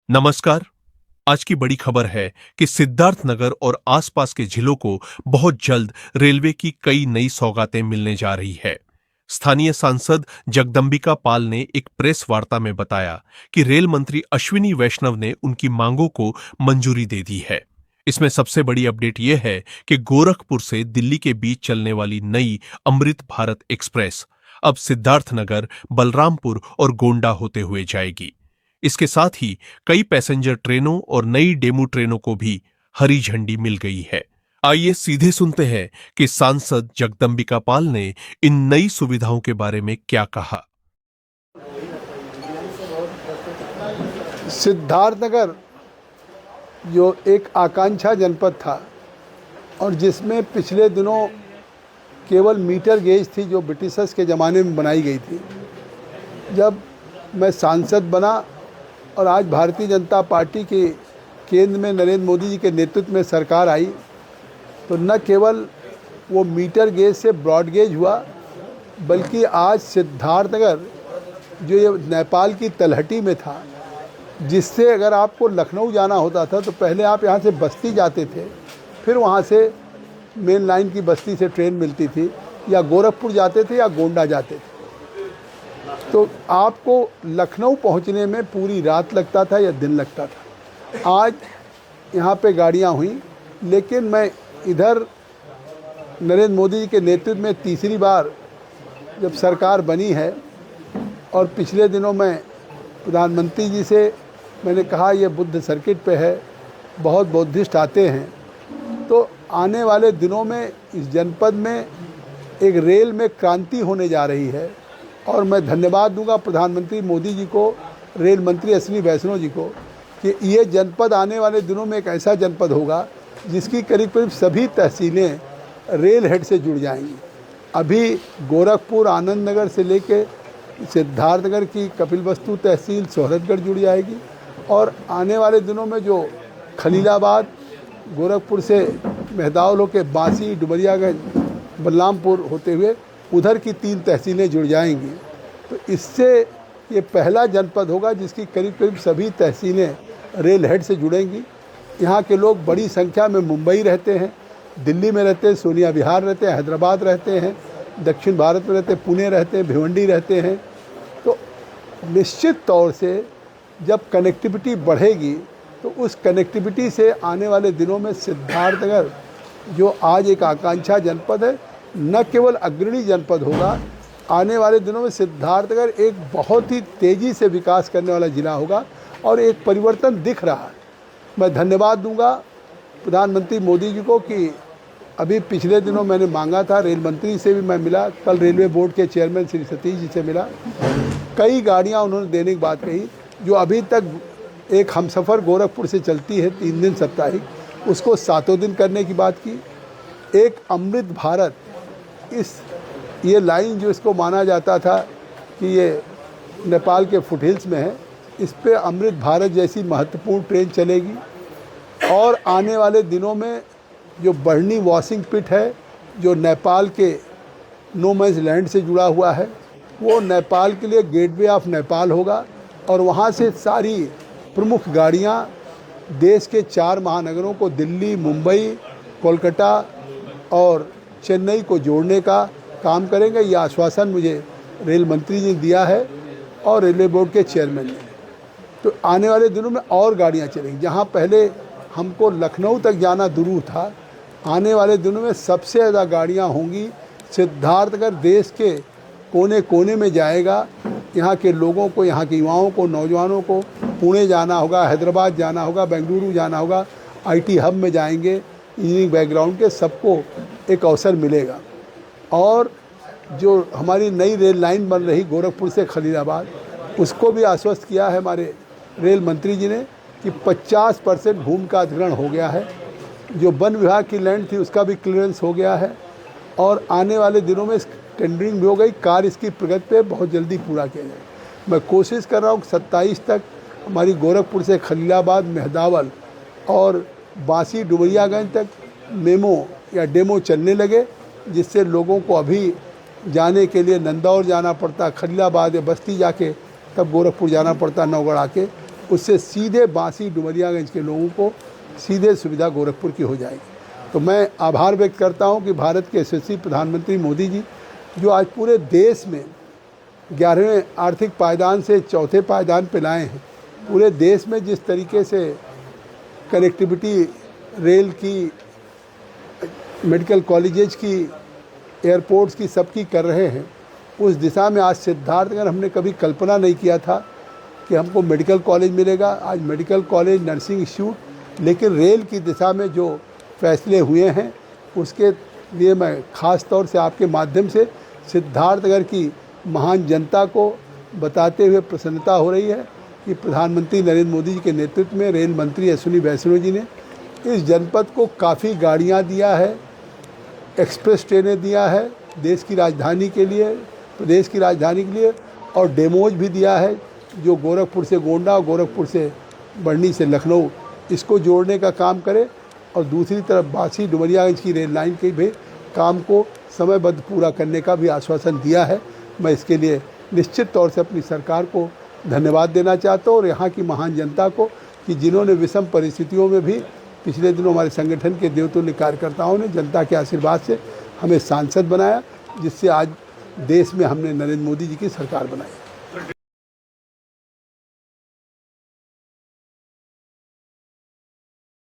नमस्कार। आज की बड़ी खबर है कि सिद्धार्थनगर और आसपास के जिलों को बहुत जल्द रेलवे की कई नई सौगातें मिलने जा रही है। स्थानीय सांसद जगदंबिका पाल ने एक प्रेस वार्ता में बताया कि रेल मंत्री अश्विनी वैष्णव ने उनकी मांगों को मंजूरी दे दी है। इसमें सबसे बड़ी अपडेट यह है कि गोरखपुर से दिल्ली के बीच चलने वाली नई अमृत भारत एक्सप्रेस अब सिद्धार्थनगर, बलरामपुर और गोंडा होते हुए जाएगी। इसके साथ ही कई पैसेंजर ट्रेनों और नई डेमू ट्रेनों को भी हरी झंडी मिल गई है। आइए सीधे सुनते हैं कि सांसद जगदंबिका पाल ने इन नई सुविधाओं के बारे में क्या कहा। सिद्धार्थनगर जो एक आकांक्षा जनपद था और जिसमें पिछले दिनों केवल मीटर गेज थी जो ब्रिटिशर्स के ज़माने में बनाई गई थी, जब मैं सांसद बना और आज भारतीय जनता पार्टी के केंद्र में नरेंद्र मोदी जी के नेतृत्व में सरकार आई, तो न केवल वो मीटर गेज से ब्रॉड गेज हुआ, बल्कि आज सिद्धार्थनगर जो ये नेपाल की तलहटी में था, जिससे अगर आपको लखनऊ जाना होता था तो पहले आप यहाँ से बस्ती जाते थे, फिर वहाँ से मेन लाइन की बस्ती से ट्रेन मिलती थी, या गोरखपुर जाते थे या गोंडा जाते थे, तो आपको लखनऊ पहुंचने में पूरी रात लगता था या दिन लगता था। आज यहाँ पे गाड़ियाँ हुई, लेकिन मैं इधर नरेंद्र मोदी जी के नेतृत्व में तीसरी बार जब सरकार बनी है और पिछले दिनों मैं प्रधानमंत्री जी से मैंने कहा ये बुद्ध सर्किट पे है, बहुत बौद्धिस्ट आते हैं, तो आने वाले दिनों में इस जनपद में एक रेल में क्रांति होने जा रही है। और मैं धन्यवाद दूंगा प्रधानमंत्री मोदी जी को, रेल मंत्री अश्विनी वैष्णव जी को, कि ये जनपद आने वाले दिनों में एक ऐसा जनपद होगा जिसकी करीब करीब सभी तहसीलें रेल हेड से जुड़ जाएंगी। अभी गोरखपुर, आनंद नगर से लेके सिद्धार्थनगर की कपिलवस्तु तहसील सोहरतगढ़ जुड़ जाएगी, और आने वाले दिनों में जो खलीलाबाद, गोरखपुर से मेहदावल होके बांसी, डुमरियागंज, बलरामपुर होते हुए उधर की 3 तहसीलें जुड़ जाएंगी। तो इससे ये पहला जनपद होगा जिसकी करीब करीब सभी तहसीलें रेल हेड से जुड़ेंगी। यहाँ के लोग बड़ी संख्या में मुंबई रहते हैं, दिल्ली में रहते हैं, सोनिया विहार रहते हैं, हैदराबाद रहते हैं, दक्षिण भारत में रहते हैं, पुणे रहते हैं, भिवंडी रहते हैं। तो निश्चित तौर से जब कनेक्टिविटी बढ़ेगी तो उस कनेक्टिविटी से आने वाले दिनों में सिद्धार्थनगर जो आज एक आकांक्षा जनपद है, न केवल अग्रणी जनपद होगा, आने वाले दिनों में सिद्धार्थनगर एक बहुत ही तेज़ी से विकास करने वाला ज़िला होगा और एक परिवर्तन दिख रहा है। मैं धन्यवाद दूंगा प्रधानमंत्री मोदी जी को कि अभी पिछले दिनों मैंने मांगा था, रेल मंत्री से भी मैं मिला, कल रेलवे बोर्ड के चेयरमैन श्री सतीश जी से मिला, कई गाड़ियाँ उन्होंने देने की बात कही। जो अभी तक एक हमसफ़र गोरखपुर से चलती है 3 दिन साप्ताहिक, उसको 7 दिन करने की बात की। एक अमृत भारत, ये लाइन जो इसको माना जाता था कि ये नेपाल के फुटहिल्स में है, इस पे अमृत भारत जैसी महत्वपूर्ण ट्रेन चलेगी। और आने वाले दिनों में जो बढ़नी वॉशिंग पिट है, जो नेपाल के नो मैंस लैंड से जुड़ा हुआ है, वो नेपाल के लिए गेटवे ऑफ नेपाल होगा, और वहाँ से सारी प्रमुख गाड़ियाँ देश के 4 महानगरों को, दिल्ली, मुंबई, कोलकाता और चेन्नई को जोड़ने का काम करेंगे। ये आश्वासन मुझे रेल मंत्री जी ने दिया है और रेलवे बोर्ड के चेयरमैन ने। तो आने वाले दिनों में और गाड़ियाँ चलेंगी। जहाँ पहले हमको लखनऊ तक जाना दूर था, आने वाले दिनों में सबसे ज़्यादा गाड़ियाँ होंगी। सिद्धार्थनगर देश के कोने कोने में जाएगा। यहाँ के लोगों को, यहाँ के युवाओं को, नौजवानों को पुणे जाना होगा, हैदराबाद जाना होगा, बेंगलुरु जाना होगा, IT हब में जाएंगे, इंजीनियरिंग बैकग्राउंड के सबको एक अवसर मिलेगा। और जो हमारी नई रेल लाइन बन रही गोरखपुर से खलीलाबाद, उसको भी आश्वस्त किया है हमारे रेल मंत्री जी ने कि 50% भूमि का अधिग्रहण हो गया है। जो वन विभाग की लैंड थी उसका भी क्लियरेंस हो गया है, और आने वाले दिनों में टेंडरिंग भी हो गई। कार्य इसकी प्रगति पे बहुत जल्दी पूरा किया जाए। मैं कोशिश कर रहा हूँ 27 तक हमारी गोरखपुर से खलीलाबाद, मेहदावल और बांसी, डुमरियागंज तक मेमो या डेमो चलने लगे, जिससे लोगों को अभी जाने के लिए नंदौर जाना पड़ता, खलीलाबाद या बस्ती जाके तब गोरखपुर जाना पड़ता, नौगढ़ आके। उससे सीधे बांसी डुमरियागंज के लोगों को सीधे सुविधा गोरखपुर की हो जाएगी। तो मैं आभार व्यक्त करता हूं कि भारत के यशस्वी प्रधानमंत्री मोदी जी जो आज पूरे देश में 11वें आर्थिक पायदान से चौथे पायदान पे लाए हैं, पूरे देश में जिस तरीके से कनेक्टिविटी रेल की, मेडिकल कॉलेजेज की, एयरपोर्ट्स की, सबकी कर रहे हैं, उस दिशा में आज सिद्धार्थनगर हमने कभी कल्पना नहीं किया था कि हमको मेडिकल कॉलेज मिलेगा। आज मेडिकल कॉलेज, नर्सिंग इंस्टीट्यूट, लेकिन रेल की दिशा में जो फैसले हुए हैं उसके लिए मैं ख़ास तौर से आपके माध्यम से सिद्धार्थनगर की महान जनता को बताते हुए प्रसन्नता हो रही है कि प्रधानमंत्री नरेंद्र मोदी जी के नेतृत्व में रेल मंत्री अश्विनी वैष्णव जी ने इस जनपद को काफ़ी गाड़ियां दिया है, एक्सप्रेस ट्रेनें दिया है देश की राजधानी के लिए, प्रदेश की राजधानी के लिए, और डेमोज भी दिया है जो गोरखपुर से गोंडा और गोरखपुर से बढ़नी से लखनऊ इसको जोड़ने का काम करे, और दूसरी तरफ बांसी डुमरियागंज की रेल लाइन के भी काम को समयबद्ध पूरा करने का भी आश्वासन दिया है। मैं इसके लिए निश्चित तौर से अपनी सरकार को धन्यवाद देना चाहता हूँ और यहाँ की महान जनता को कि जिन्होंने विषम परिस्थितियों में भी पिछले दिनों हमारे संगठन के देवतुल्य कार्यकर्ताओं ने जनता के आशीर्वाद से हमें सांसद बनाया, जिससे आज देश में हमने नरेंद्र मोदी जी की सरकार बनाई।